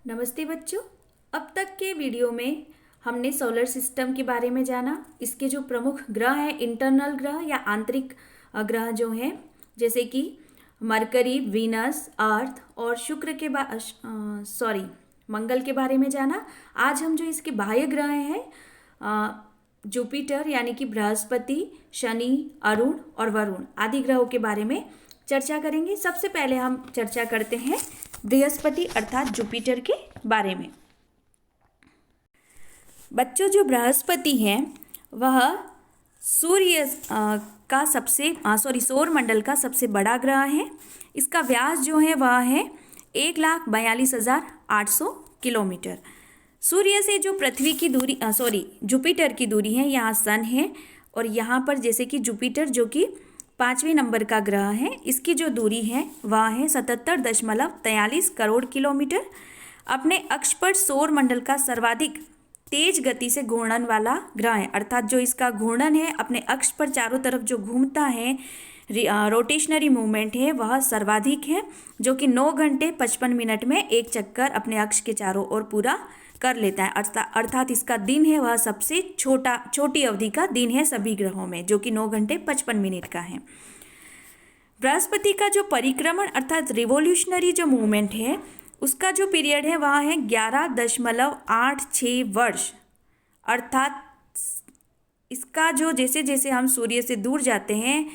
नमस्ते बच्चों। अब तक के वीडियो में हमने सोलर सिस्टम के बारे में जाना। इसके जो प्रमुख ग्रह हैं, इंटरनल ग्रह या आंतरिक ग्रह जो हैं, जैसे कि मरकरी, वीनस, अर्थ और शुक्र के मंगल के बारे में जाना। आज हम जो इसके बाह्य ग्रह हैं, जुपिटर यानी कि बृहस्पति, शनि, अरुण और वरुण आदि ग्रहों के बारे में चर्चा करेंगे। सबसे पहले हम चर्चा करते हैं बृहस्पति अर्थात जुपिटर के बारे में। बच्चों, जो बृहस्पति हैं वह सूर्य का सौर मंडल का सबसे बड़ा ग्रह है। इसका व्यास जो है वह है 1,42,800 किलोमीटर। सूर्य से जो पृथ्वी की दूरी जुपिटर की दूरी है, यहाँ सन है और यहाँ पर जैसे कि जुपिटर जो कि 5वें नंबर का ग्रह है, इसकी जो दूरी है वह है 77.43 करोड़ किलोमीटर। अपने अक्ष पर सौर मंडल का सर्वाधिक तेज गति से घूर्णन वाला ग्रह है, अर्थात जो इसका घूर्णन है अपने अक्ष पर चारों तरफ जो घूमता है, रोटेशनरी मूवमेंट है, वह सर्वाधिक है, जो कि 9 घंटे 55 मिनट में एक चक्कर अपने अक्ष के चारों ओर पूरा कर लेता है। अर्थात इसका दिन है वह सबसे छोटी अवधि का दिन है सभी ग्रहों में, जो कि 9 घंटे 55 मिनट का है। बृहस्पति का जो परिक्रमण अर्थात रिवोल्यूशनरी जो मूवमेंट है, उसका जो पीरियड है वह है 11.86 वर्ष। अर्थात इसका जो जैसे जैसे हम सूर्य से दूर जाते हैं,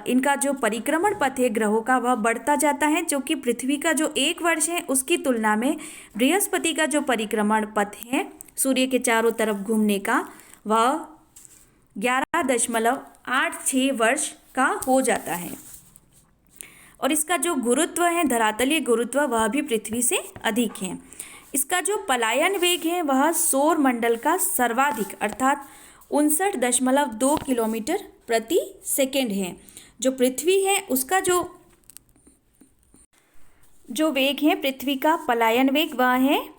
इनका जो परिक्रमण पथ है ग्रहों का वह बढ़ता जाता है, जो कि पृथ्वी का जो 1 वर्ष है उसकी तुलना में बृहस्पति का जो परिक्रमण पथ है सूर्य के चारों तरफ घूमने का, वह 11.86 वर्ष का हो जाता है। और इसका जो गुरुत्व है, धरातलीय गुरुत्व, वह भी पृथ्वी से अधिक है। इसका जो पलायन वेग है वह सौर मंडल का सर्वाधिक अर्थात 59.2 किलोमीटर प्रति सेकेंड है। जो पृथ्वी है उसका जो वेग है, पृथ्वी का पलायन वेग, वह है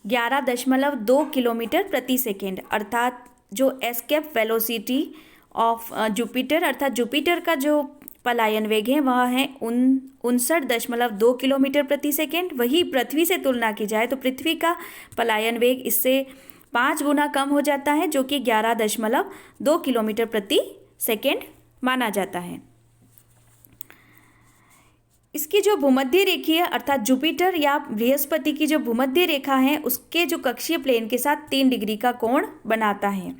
11.2 किलोमीटर प्रति सेकेंड। अर्थात जो एस्केप वेलोसिटी ऑफ जुपिटर अर्थात जुपिटर का जो पलायन वेग है वह है 59.2 किलोमीटर प्रति सेकेंड। वही पृथ्वी से तुलना की जाए तो पृथ्वी का पलायन वेग इससे 5 गुना कम हो जाता है, जो कि 11.2 किलोमीटर प्रति सेकेंड माना जाता है। इसकी जो भूमध्य रेखीय अर्थात जुपिटर या बृहस्पति की जो भूमध्य रेखा है उसके जो कक्षीय प्लेन के साथ 3 डिग्री का कोण बनाता है।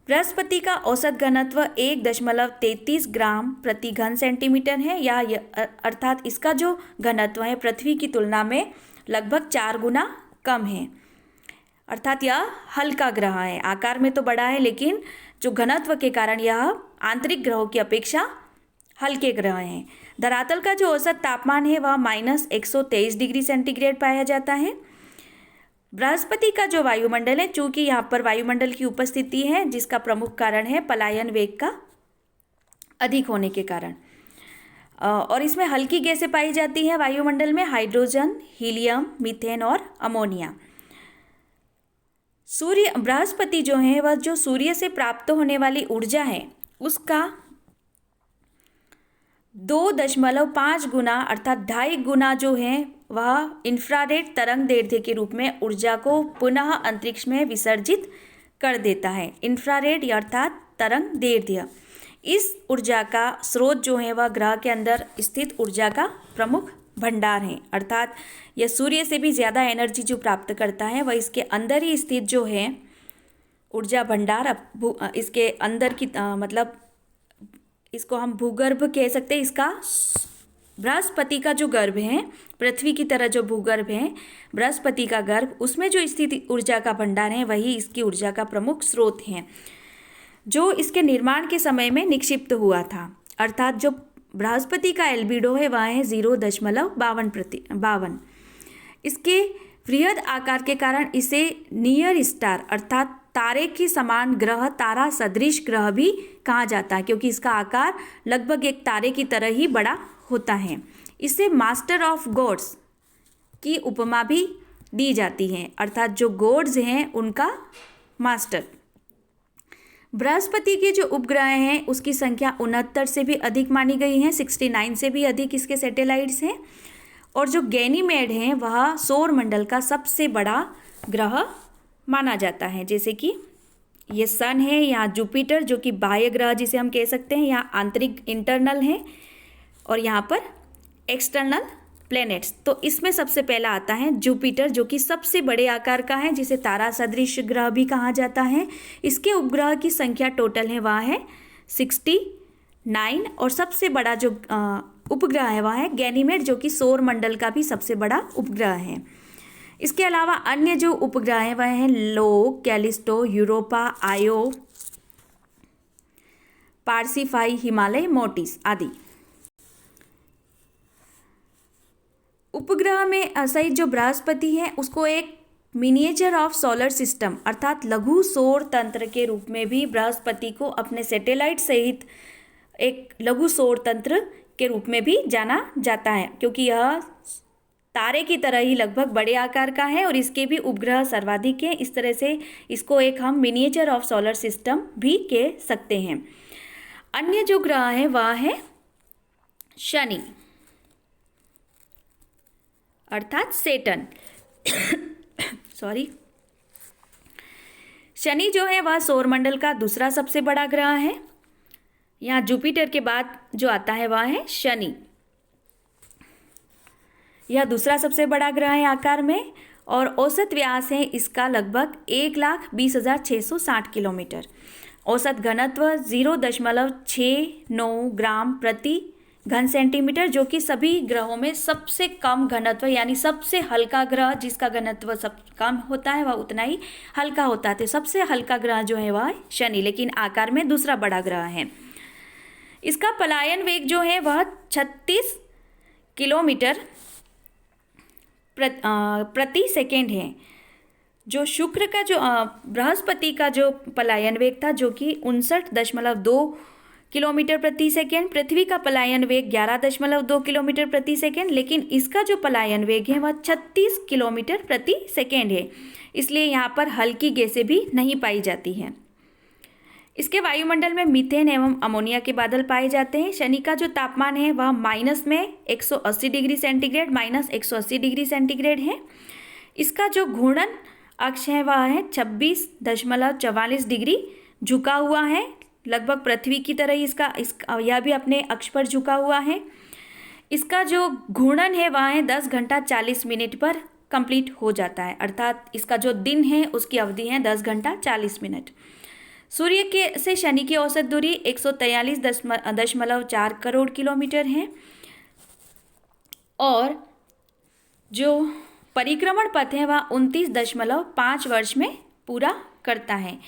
बृहस्पति का औसत घनत्व 1.33 ग्राम प्रति घन सेंटीमीटर है, या अर्थात इसका जो घनत्व है पृथ्वी की तुलना में लगभग 4 गुना कम है। अर्थात यह हल्का ग्रह है, आकार में तो बड़ा है लेकिन जो घनत्व के कारण यह आंतरिक ग्रहों की अपेक्षा हल्के ग्रह हैं। धरातल का जो औसत तापमान है वह -123 डिग्री सेंटीग्रेड पाया जाता है। बृहस्पति का जो वायुमंडल है, चूंकि यहाँ पर वायुमंडल की उपस्थिति है जिसका प्रमुख कारण है पलायन वेग का अधिक होने के कारण, और इसमें हल्की गैसें पाई जाती है वायुमंडल में, हाइड्रोजन, हीलियम, मीथेन और अमोनिया। बृहस्पति जो है वह जो सूर्य से प्राप्त होने वाली ऊर्जा है उसका 2.5 गुना अर्थात 2.5 गुना जो है वह इंफ्रारेड तरंग दैर्ध्य के रूप में ऊर्जा को पुनः अंतरिक्ष में विसर्जित कर देता है। इंफ्रारेड अर्थात तरंग दैर्ध्य, इस ऊर्जा का स्रोत जो है वह ग्रह के अंदर स्थित ऊर्जा का प्रमुख भंडार है। अर्थात यह सूर्य से भी ज़्यादा एनर्जी जो प्राप्त करता है वह इसके अंदर ही स्थित जो है ऊर्जा भंडार, इसके अंदर की मतलब इसको हम भूगर्भ कह सकते हैं। इसका बृहस्पति का जो गर्भ है, पृथ्वी की तरह जो भूगर्भ है बृहस्पति का गर्भ, उसमें जो स्थित ऊर्जा का भंडार है वही इसकी ऊर्जा का प्रमुख स्रोत है, जो इसके निर्माण के समय में निक्षिप्त हुआ था। अर्थात जो बृहस्पति का एल्बिडो है वह है 0.52। इसके वृहद आकार के कारण इसे नियर स्टार अर्थात तारे के समान ग्रह, तारा सदृश ग्रह भी कहा जाता है, क्योंकि इसका आकार लगभग एक तारे की तरह ही बड़ा होता है। इसे मास्टर ऑफ गॉड्स की उपमा भी दी जाती है, अर्थात जो गॉड्स हैं उनका मास्टर। बृहस्पति के जो उपग्रह हैं उसकी संख्या 69 से भी अधिक मानी गई है, 69 से भी अधिक इसके सैटेलाइट्स हैं। और जो गैनीमेड है वह सौर मंडल का सबसे बड़ा ग्रह माना जाता है। जैसे कि ये सन है, यहाँ जुपिटर जो कि बाह्य ग्रह जिसे हम कह सकते हैं, यहाँ आंतरिक इंटरनल है, और यहाँ पर एक्सटर्नल प्लैनेट्स। तो इसमें सबसे पहला आता है जुपिटर जो कि सबसे बड़े आकार का है, जिसे तारा सदृश ग्रह भी कहा जाता है। इसके उपग्रह की संख्या टोटल है वह है 69, और सबसे बड़ा जो उपग्रह है वह है गैनीमेड जो कि सौर मंडल का भी सबसे बड़ा उपग्रह है। इसके अलावा अन्य जो उपग्रह हैं वह हैं लोक, कैलिस्टो, यूरोपा, आयो, पार्सिफाई, हिमालय, मोटिस आदि। उपग्रह में सहित जो बृहस्पति है उसको एक मिनिएचर ऑफ सोलर सिस्टम अर्थात लघु सौर तंत्र के रूप में भी बृहस्पति को अपने सैटेलाइट सहित एक लघु सौर तंत्र के रूप में भी जाना जाता है, क्योंकि यह तारे की तरह ही लगभग बड़े आकार का है और इसके भी उपग्रह सर्वाधिक हैं। इस तरह से इसको एक हम मिनिएचर ऑफ सोलर सिस्टम भी कह सकते हैं। अन्य जो ग्रह है वह है शनि अर्थात सेटर्न सॉरी। शनि जो है वह सौरमंडल का दूसरा सबसे बड़ा ग्रह है। यहाँ जुपिटर के बाद जो आता है वह है शनि। यह दूसरा सबसे बड़ा ग्रह है आकार में, और औसत व्यास है इसका लगभग 1,20,660 किलोमीटर। औसत घनत्व 0.69 ग्राम प्रति घन सेंटीमीटर, जो कि सभी ग्रहों में सबसे कम घनत्व, यानी सबसे हल्का ग्रह जिसका घनत्व सब कम होता है वह उतना ही हल्का होता है। तो सबसे हल्का ग्रह जो है वह शनि, लेकिन आकार में दूसरा बड़ा ग्रह है। इसका पलायन वेग जो है वह 36 किलोमीटर प्रति सेकेंड है। जो शुक्र का जो बृहस्पति का जो पलायन वेग था जो कि 59.2 किलोमीटर प्रति सेकेंड, पृथ्वी का पलायन वेग 11.2 किलोमीटर प्रति सेकेंड, लेकिन इसका जो पलायन वेग है वह 36 किलोमीटर प्रति सेकेंड है। इसलिए यहाँ पर हल्की गैसें भी नहीं पाई जाती हैं। इसके वायुमंडल में मीथेन एवं अमोनिया के बादल पाए जाते हैं। शनि का जो तापमान है वह माइनस में 180 डिग्री सेंटीग्रेड -180 डिग्री सेंटीग्रेड है। इसका जो घूर्णन अक्ष है वह है 26.44 डिग्री झुका हुआ है, लगभग पृथ्वी की तरह ही इसका यह भी अपने अक्ष पर झुका हुआ है। इसका जो घूर्णन है वह है 10 घंटा 40 मिनट पर कंप्लीट हो जाता है, अर्थात इसका जो दिन है उसकी अवधि है 10 घंटा 40 मिनट। सूर्य के से शनि की औसत दूरी 143.4 करोड़ किलोमीटर है, और जो परिक्रमण पथ है वह 29.5 वर्ष में पूरा करता है।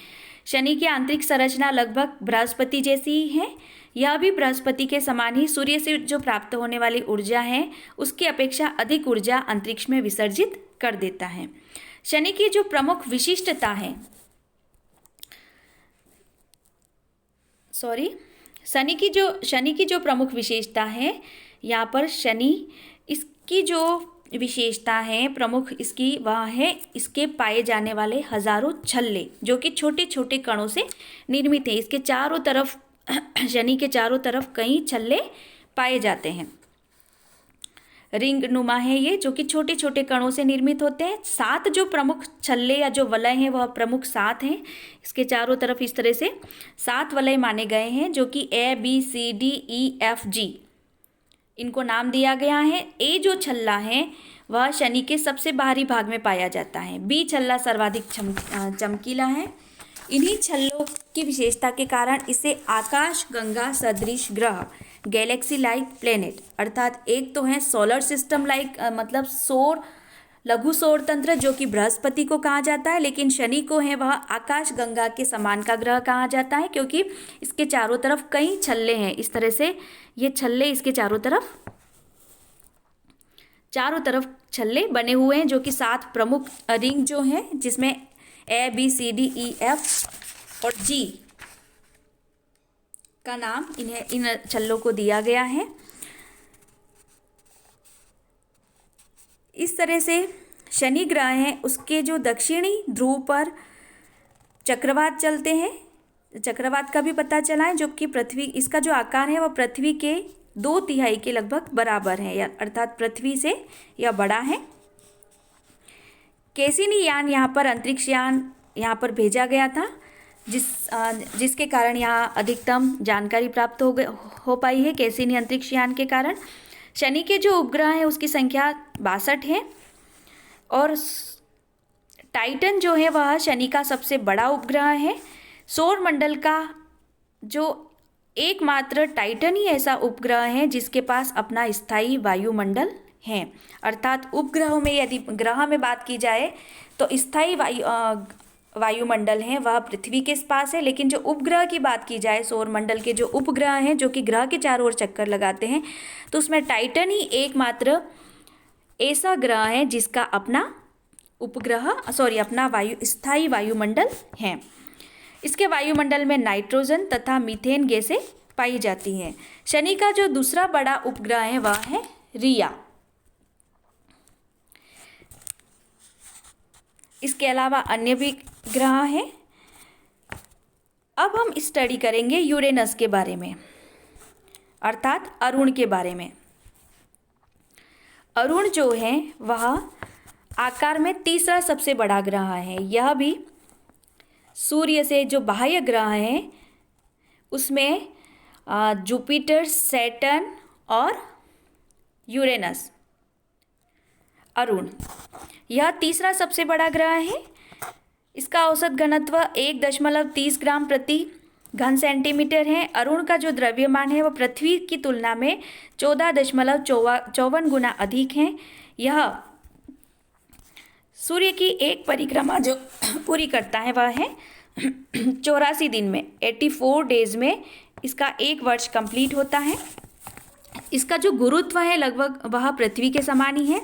शनि की आंतरिक संरचना लगभग बृहस्पति जैसी ही है। यह भी बृहस्पति के समान ही सूर्य से जो प्राप्त होने वाली ऊर्जा है उसकी अपेक्षा अधिक ऊर्जा अंतरिक्ष में विसर्जित कर देता है। शनि की जो प्रमुख विशिष्टता है शनि की जो प्रमुख विशेषता है, यहाँ पर शनि इसकी जो विशेषता है प्रमुख इसकी वह है इसके पाए जाने वाले हजारों छल्ले जो कि छोटे छोटे कणों से निर्मित है। इसके चारों तरफ शनि के चारों तरफ कई छल्ले पाए जाते हैं। रिंग नुमा है ये, जो कि छोटे छोटे कणों से निर्मित होते हैं। 7 जो प्रमुख छल्ले या जो वलय हैं वह प्रमुख 7 हैं। इसके चारों तरफ इस तरह से 7 वलय माने गए हैं, जो कि ABCDEFG इनको नाम दिया गया है। ए जो छल्ला है वह शनि के सबसे बाहरी भाग में पाया जाता है। बी छल्ला सर्वाधिक चमकीला है। इन्हीं छल्लों की विशेषता के कारण इसे आकाश गंगा सदृश ग्रह, गैलेक्सी लाइक प्लेनेट, अर्थात एक तो है सोलर सिस्टम लाइक मतलब लघु सौर तंत्र जो कि बृहस्पति को कहा जाता है, लेकिन शनि को है वह आकाश गंगा के समान का ग्रह कहा जाता है, क्योंकि इसके चारों तरफ कई छल्ले हैं। इस तरह से ये छल्ले इसके चारों तरफ छल्ले बने हुए हैं, जो कि 7 प्रमुख रिंग जो हैं जिसमें ABCDEF और G का नाम इन छल्लों को दिया गया है। इस तरह से शनि ग्रह है उसके जो दक्षिणी ध्रुव पर चक्रवात चलते हैं। चक्रवात का भी पता चला है, जो कि पृथ्वी इसका जो आकार है वह पृथ्वी के 2/3 के लगभग बराबर है, या अर्थात पृथ्वी से यह बड़ा है। कैसिनी यान यहाँ पर अंतरिक्ष यान यहाँ पर भेजा गया था, जिसके कारण यहाँ अधिकतम जानकारी प्राप्त हो पाई है कैसिनी अंतरिक्ष यान के कारण। शनि के जो उपग्रह हैं उसकी संख्या 62 है, और टाइटन जो है वह शनि का सबसे बड़ा उपग्रह है। सौर मंडल का जो एकमात्र टाइटन ही ऐसा उपग्रह है जिसके पास अपना स्थायी वायुमंडल है। अर्थात उपग्रहों में यदि ग्रह में बात की जाए तो स्थायी वायुमंडल है वह पृथ्वी के पास है, लेकिन जो उपग्रह की बात की जाए, सौर मंडल के जो उपग्रह हैं जो कि ग्रह के चारों ओर चक्कर लगाते हैं, तो उसमें टाइटन ही एकमात्र ऐसा ग्रह है जिसका अपना अपना स्थायी वायुमंडल है। इसके वायुमंडल में नाइट्रोजन तथा मीथेन गैसें पाई जाती हैं। शनि का जो दूसरा बड़ा उपग्रह है वह है रिया। इसके अलावा अन्य भी ग्रह हैं। अब हम स्टडी करेंगे यूरेनस के बारे में, अर्थात अरुण के बारे में। अरुण जो है वह आकार में तीसरा सबसे बड़ा ग्रह है। यह भी सूर्य से जो बाह्य ग्रह हैं उसमें जुपिटर, सैटर्न और यूरेनस, अरुण यह तीसरा सबसे बड़ा ग्रह है। इसका औसत घनत्व 1.30 ग्राम प्रति घन सेंटीमीटर है। अरुण का जो द्रव्यमान है वह पृथ्वी की तुलना में 14.54 गुना अधिक है। यह सूर्य की एक परिक्रमा जो पूरी करता है वह है 84 दिन में, 84 डेज में इसका एक वर्ष कंप्लीट होता है। इसका जो गुरुत्व है लगभग वह पृथ्वी के समान ही है।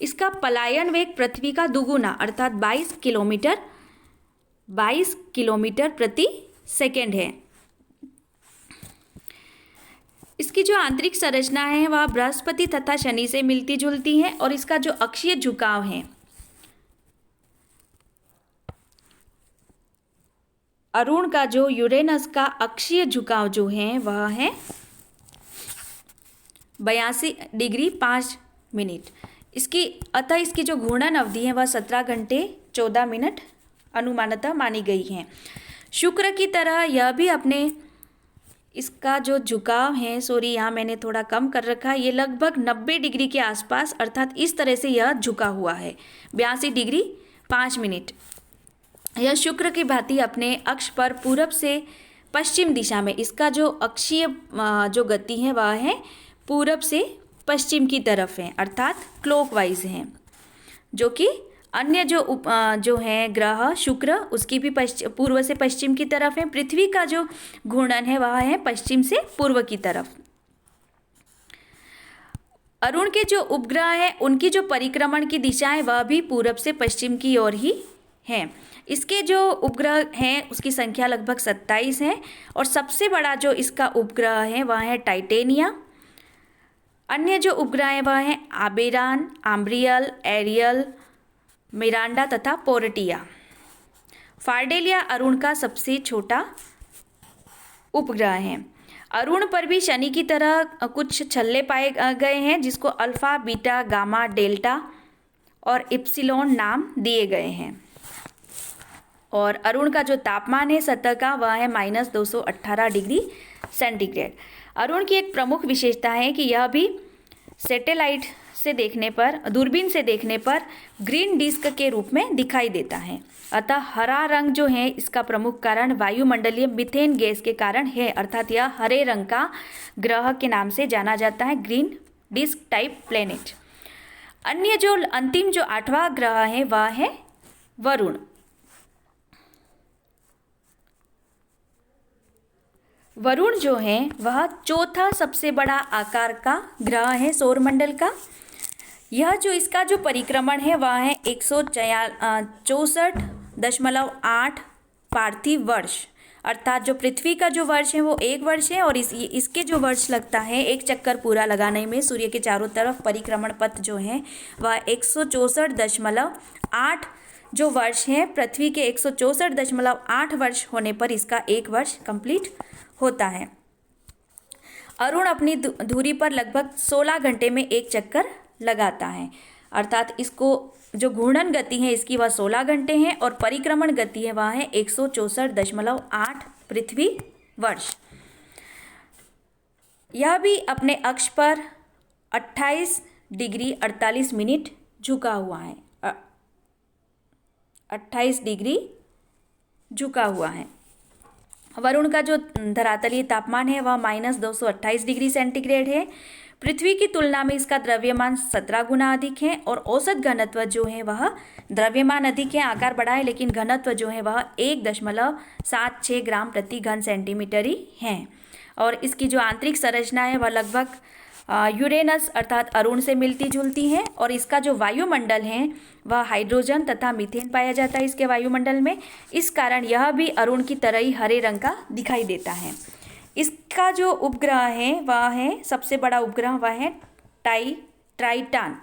इसका पलायन वेग पृथ्वी का दुगुना अर्थात 22 किलोमीटर प्रति सेकेंड है। इसकी जो आंतरिक संरचना है वह बृहस्पति तथा शनि से मिलती जुलती है, और इसका जो अक्षीय झुकाव है, अरुण का जो यूरेनस का अक्षीय झुकाव जो है वह है 82 डिग्री 5 मिनट। इसकी जो घूर्णन अवधि है वह 17 घंटे 14 मिनट अनुमानतः मानी गई है। शुक्र की तरह यह भी इसका जो झुकाव है, यहाँ मैंने थोड़ा कम कर रखा है, ये लगभग 90 डिग्री के आसपास, अर्थात इस तरह से यह झुका हुआ है 82 डिग्री 5 मिनट। यह शुक्र की भांति अपने अक्ष पर पूरब से पश्चिम दिशा में, इसका जो अक्षीय जो गति है वह है पूरब से पश्चिम की तरफ है, अर्थात क्लॉकवाइज है, जो कि अन्य जो है ग्रह शुक्र उसकी भी पूर्व से पश्चिम की तरफ है। पृथ्वी का जो घूर्णन है वह है पश्चिम से पूर्व की तरफ। अरुण के जो उपग्रह है उनकी जो परिक्रमण की दिशा है वह भी पूरब से पश्चिम की ओर ही है। इसके जो उपग्रह हैं उसकी संख्या लगभग 27 है, और सबसे बड़ा जो इसका उपग्रह है वह है टाइटेनिया। अन्य जो उपग्रह हैं वह हैं आबेरान, आम्ब्रियल, एरियल, मिरांडा तथा पोर्टिया। फार्डेलिया अरुण का सबसे छोटा उपग्रह है। अरुण पर भी शनि की तरह कुछ छल्ले पाए गए हैं, जिसको अल्फा, बीटा, गामा, डेल्टा और इप्सिलॉन नाम दिए गए हैं। और अरुण का जो तापमान है सतह का वह है -218 डिग्री सेंटीग्रेड। अरुण की एक प्रमुख विशेषता है कि यह भी सैटेलाइट से देखने पर, दूरबीन से देखने पर ग्रीन डिस्क के रूप में दिखाई देता है। अतः हरा रंग जो है इसका प्रमुख कारण वायुमंडलीय मीथेन गैस के कारण है, अर्थात यह हरे रंग का ग्रह के नाम से जाना जाता है, ग्रीन डिस्क टाइप प्लेनेट। अन्य जो अंतिम जो 8वां ग्रह है वह है वरुण। वरुण जो है वह चौथा सबसे बड़ा आकार का ग्रह है सौरमंडल का। यह जो इसका जो परिक्रमण है वह है 164.8 पार्थिव वर्ष, अर्थात जो पृथ्वी का जो वर्ष है वो 1 वर्ष है, और इसके जो वर्ष लगता है एक चक्कर पूरा लगाने में सूर्य के चारों तरफ परिक्रमण पथ जो है वह 164.8 जो वर्ष है, पृथ्वी के 164.8 वर्ष होने पर इसका 1 वर्ष कंप्लीट होता है। अरुण अपनी धुरी पर लगभग 16 घंटे में एक चक्कर लगाता है, अर्थात इसको जो घूर्णन गति है इसकी वह 16 घंटे है और परिक्रमण गति है वह है 164.8 पृथ्वी वर्ष। यह भी अपने अक्ष पर 28 डिग्री 48 मिनट झुका हुआ है, 28 डिग्री झुका हुआ है। वरुण का जो धरातलीय तापमान है वह -228 डिग्री सेंटीग्रेड है। पृथ्वी की तुलना में इसका द्रव्यमान 17 गुना अधिक है और औसत घनत्व जो है वह द्रव्यमान अधिक है, आकार बड़ा है, लेकिन घनत्व जो है वह 1.76 ग्राम प्रति घन सेंटीमीटर ही है। और इसकी जो आंतरिक संरचना है वह लगभग यूरेनस अर्थात अरुण से मिलती जुलती है और इसका जो वायुमंडल है वह हाइड्रोजन तथा मीथेन पाया जाता है इसके वायुमंडल में। इस कारण यह भी अरुण की तरह ही हरे रंग का दिखाई देता है। इसका जो उपग्रह है वह है, सबसे बड़ा उपग्रह वह है ट्राइटान।